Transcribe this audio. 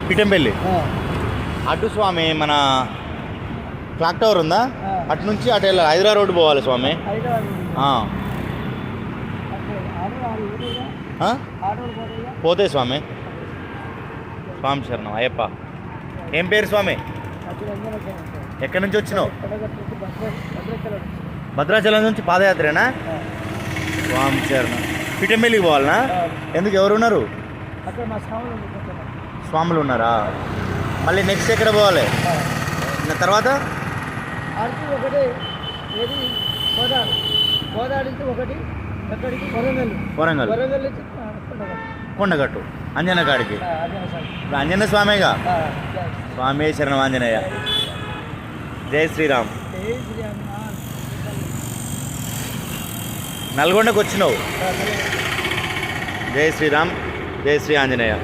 పిటంపల్లి అటు స్వామి మన clock tower ఉందా అటు నుంచి అటు వెళ్ళాలి హైదరాబాద్ రోడ్డు పోవాలి స్వామి. పోతే స్వామి. స్వామి శరణం అయ్యప్ప. ఏం పేరు స్వామి? ఎక్కడి నుంచి వచ్చినావు? భద్రాచలం నుంచి పాదయాత్రేనా? స్వామి శరణం. పిటంపల్లికి పోవాలనా? ఎందుకు ఎవరున్నారు? స్వాములు ఉన్నారా? మళ్ళీ నెక్స్ట్ ఎక్కడ పోవాలి తర్వాత? వరంగల్ కొండగట్టు అంజన కాడికి. ఆంజనేయ స్వామిగా. స్వామి శరణం ఆంజనేయ. జై శ్రీరామ్. నల్గొండకు వచ్చినావు. జై శ్రీరామ్. జై శ్రీ ఆంజనేయ.